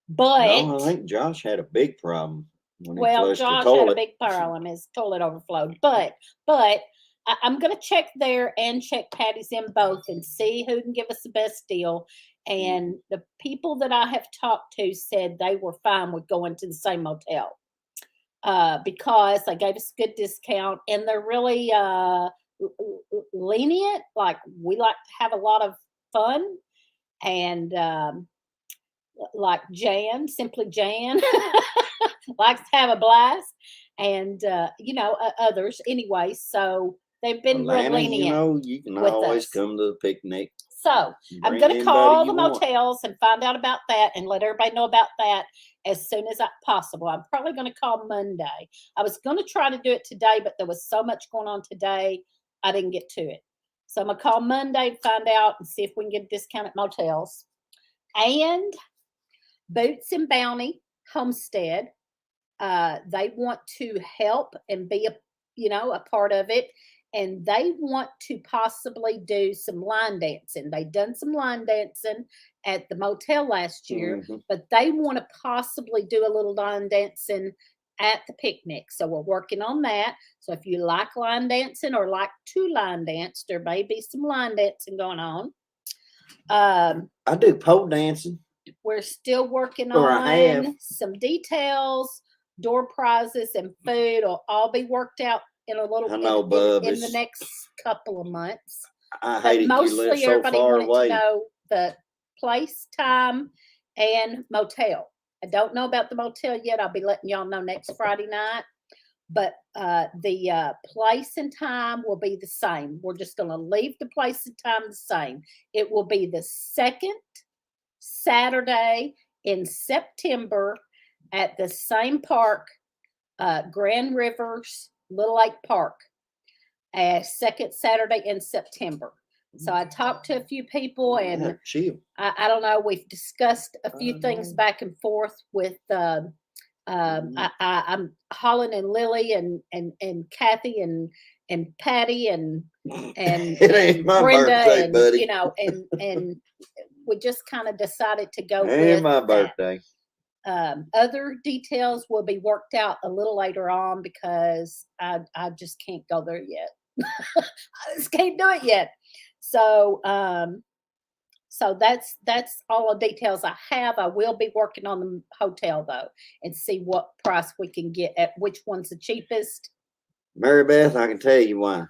But No, I think Josh had a big problem when he flushed the Josh had a toilet. big problem. His toilet overflowed. But I'm going to check there and check Patty's in both and see who can give us the best deal. And the people that I have talked to said they were fine with going to the same motel because they gave us a good discount, and they're really lenient. Like, we like to have a lot of fun, and like Simply Jan, likes to have a blast, and others anyway. So they've been real lenient. You can always come to the picnic. So I'm going to call the motels and find out about that and let everybody know about that as soon as possible. I'm probably going to call Monday. I was going to try to do it today, but there was so much going on today, I didn't get to it. So I'm going to call Monday to find out and see if we can get a discount at motels. And Boots and Bounty Homestead, they want to help and be a part of it. And they want to possibly do some line dancing. They done some line dancing at the motel last year, but they want to possibly do a little line dancing at the picnic. So we're working on that. So if you like line dancing or like to line dance, there may be some line dancing going on. I do pole dancing. We're still working on some details. Door prizes and food will all be worked out in a little bit in the next couple of months. I hate it. Mostly everybody wanted to know the place, time, and motel. I don't know about the motel yet. I'll be letting y'all know next Friday night. But the place and time will be the same. We're just going to leave the place and time the same. It will be the second Saturday in September at the same park, Grand Rivers Little Lake Park, second Saturday in September. So I talked to a few people, and I don't know. We've discussed a few things back and forth with. I'm Holland and Lily and Kathy and Patty and it ain't my Brenda birthday, and buddy. And we just kind of decided to go it ain't with my birthday. Other details will be worked out a little later on because I just can't go there yet. I just can't do it yet. So so that's all the details I have. I will be working on the hotel though and see what price we can get at which one's the cheapest. Mary Beth, I can tell you why.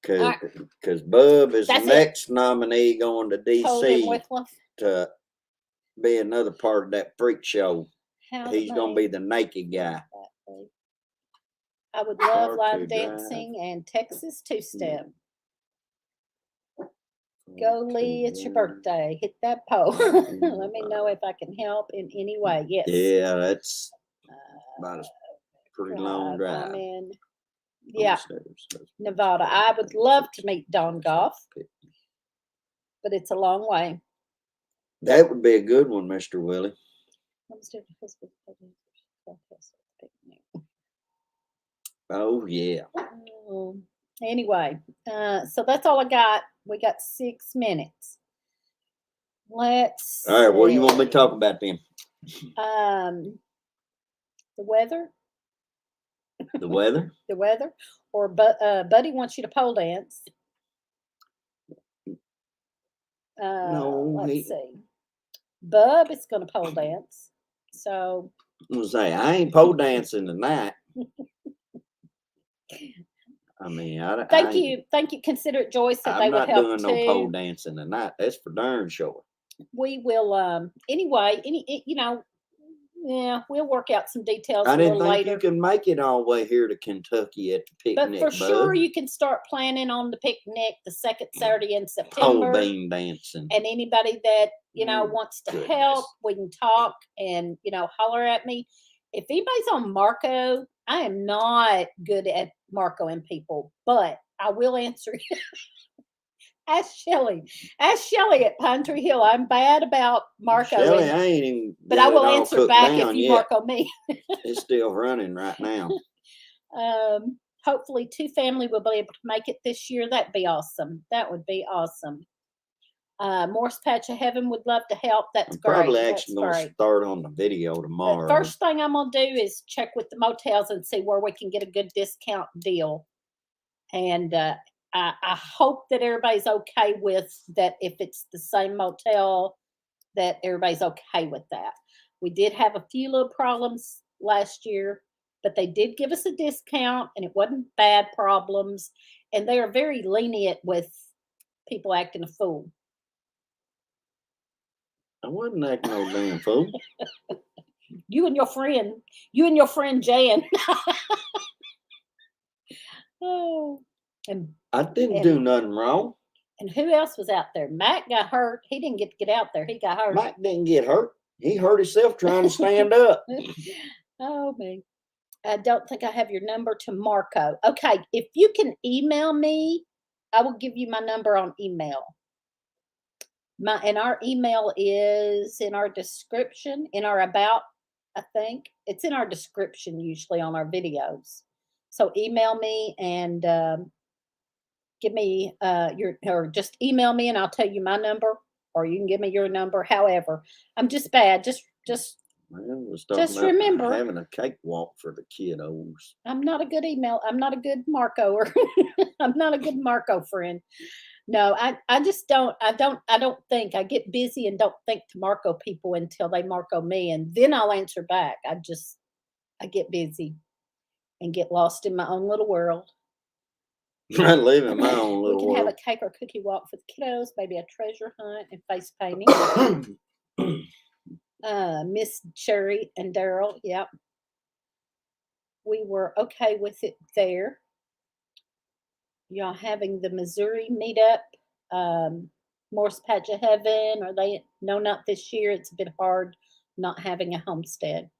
Because Bub is the next nominee going to DC to be another part of that freak show. He's going to be the naked guy. I would love line dancing and Texas two-step. Go, Lee, it's your birthday. Hit that pole. Let me know if I can help in any way. Yes. Yeah, that's about a pretty long drive. Yeah, Nevada. I would love to meet Don Goff, but it's a long way. That would be a good one, Mr. Willie. Oh, yeah. Anyway, so that's all I got. We got 6 minutes. Let's All right, what do you want me to talk about then? The weather. The weather? The weather. Or Buddy wants you to pole dance. No. Let's see. Bub is going to pole dance. So. I'm going to say, I ain't pole dancing tonight. I mean, Thank you. Consider it Joyce that they would help too. I'm not doing no pole dancing tonight. That's for darn sure. We will, anyway, yeah, we'll work out some details I didn't think later. you can make it all the way here to Kentucky at the picnic, but for sure you can start planning on the picnic the second Saturday in September. Pole bean dancing. And anybody that, wants to help, we can talk and, holler at me. If anybody's on Marco, I am not good at Marco and people, but I will answer you. Ask Shelly at Pine Tree Hill. I'm bad about Marco. Shelly, I ain't even. But I will answer back if you Marco me. It's still running right now. hopefully 2 family will be able to make it this year. That'd be awesome. That would be awesome. Morse Patch of Heaven would love to help. That's I'm great. probably That's actually going to great. start on the video The tomorrow. first thing I'm going to do is check with the motels and see where we can get a good discount deal. And I hope that everybody's okay with that. If it's the same motel, that everybody's okay with that. We did have a few little problems last year, but they did give us a discount and it wasn't bad problems. And they are very lenient with people acting a fool. I wasn't acting no damn fool. You and your friend Jan. Oh, and I didn't do nothing wrong. And who else was out there? Matt got hurt. He didn't get to get out there. He got hurt. Mike didn't get hurt. He hurt himself trying to stand up. Oh, man. I don't think I have your number to Marco. Okay, if you can email me, I will give you my number on email. And our email is in our description, in our about, I think. It's in our description usually on our videos. So email me and give me or just email me and I'll tell you my number, or you can give me your number. However, I'm just bad. Just remember, having a cakewalk for the kiddos. I'm not a good email. I'm not a good Marco, or I'm not a good Marco friend. No, I just don't. I don't think. I get busy and don't think to Marco people until they Marco me, and then I'll answer back. I get busy and get lost in my own little world. I live in my own little We can world. have a cake or cookie walk for the kiddos, maybe a treasure hunt and face painting. Miss Sherry and Daryl, yep. We were okay with it there. Y'all having the Missouri meetup, Morse Patch of Heaven, or they? No, not this year. It's a bit hard not having a homestead.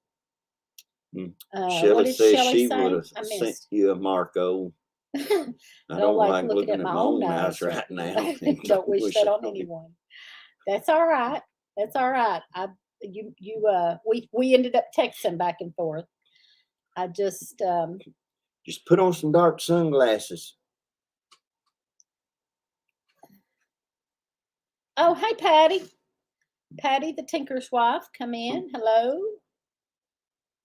Shelley says she would have sent you a Marco. I don't like looking at my own eyes right now. Don't wish that on anyone. That's all right. That's all right. We ended up texting back and forth. I just put on some dark sunglasses. Oh, hey, Patty. Patty, the tinker's wife, come in. Hello.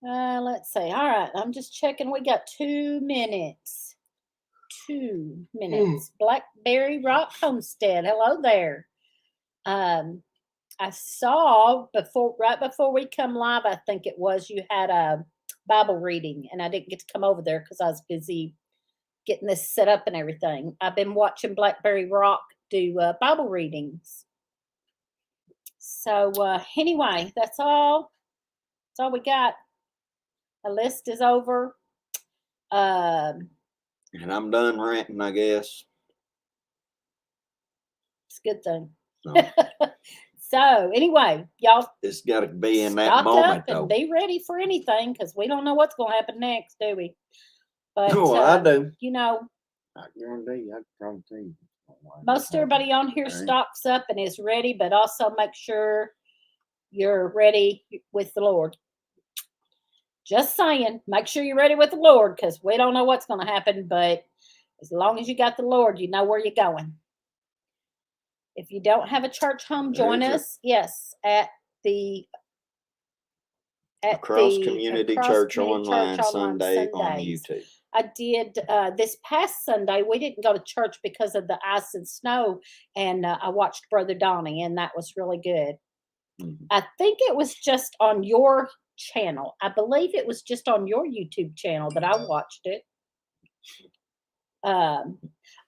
Let's see. All right, I'm just checking. We got 2 minutes. 2 minutes. Blackberry Rock Homestead. Hello there. I saw right before we come live, I think it was, you had a Bible reading, and I didn't get to come over there because I was busy getting this set up and everything. I've been watching Blackberry Rock do Bible readings. So anyway, that's all. That's all we got. The list is over. And I'm done ranting, I guess. It's a good thing. So anyway, y'all, it's got to be in that moment, though. And be ready for anything, because we don't know what's going to happen next, do we? But I do. You know, I guarantee. I can tell you. Most everybody on here stocks up and is ready, but also make sure you're ready with the Lord. Just saying, make sure you're ready with the Lord, because we don't know what's going to happen, but as long as you got the Lord, you know where you're going. If you don't have a church home, join us. Yes, at Cross Community Church online Sunday on YouTube. I did this past Sunday. We didn't go to church because of the ice and snow, and I watched Brother Donnie, and that was really good. Mm-hmm. I think it was just on your channel. I believe it was just on your YouTube channel that I watched it.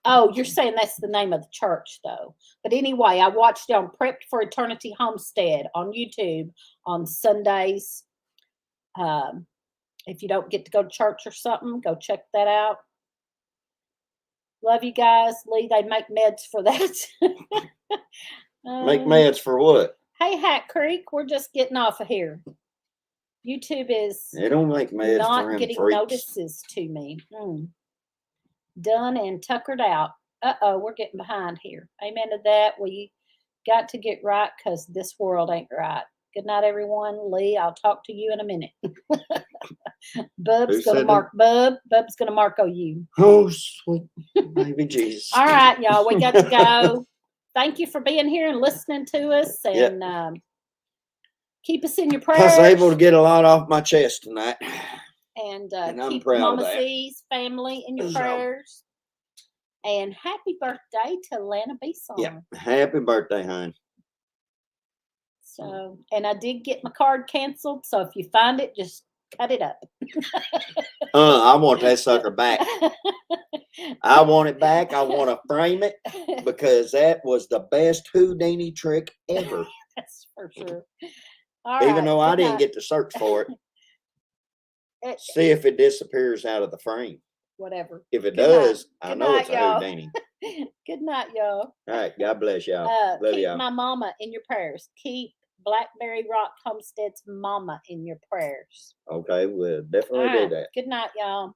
Oh, you're saying that's the name of the church, though. But anyway, I watched it on Prepped for Eternity Homestead on YouTube on Sundays. If you don't get to go to church or something, go check that out. Love you guys. Lee, they make meds for that. Make meds for what? Hey, Hat Creek, we're just getting off of here. YouTube is they don't make meds not getting notices to me. Done and tuckered out. Uh-oh, we're getting behind here. Amen to that. We got to get right, because this world ain't right. Good night, everyone. Lee, I'll talk to you in a minute. Bub's gonna said mark Bub's gonna mark you. Oh, sweet baby Jesus. All right, y'all, we got to go. Thank you for being here and listening to us, and keep us in your prayers. I was able to get a lot off my chest tonight. And I'm keep proud Mama of that. C's family in your prayers. And happy birthday to Lana Beeson. Yeah, happy birthday, hon. So, and I did get my card canceled. So if you find it, just cut it up. I want that sucker back. I want it back. I want to frame it because that was the best Houdini trick ever. That's for sure. Even though I didn't get to search for it. See if it disappears out of the frame. Whatever. If it does, I know it's a y'all. Houdini. Good night, y'all. All right. God bless y'all. Love keep y'all. my mama in your prayers. Keep Blackberry Rock Homestead's mama in your prayers. Okay, we'll definitely do that. Good night, y'all.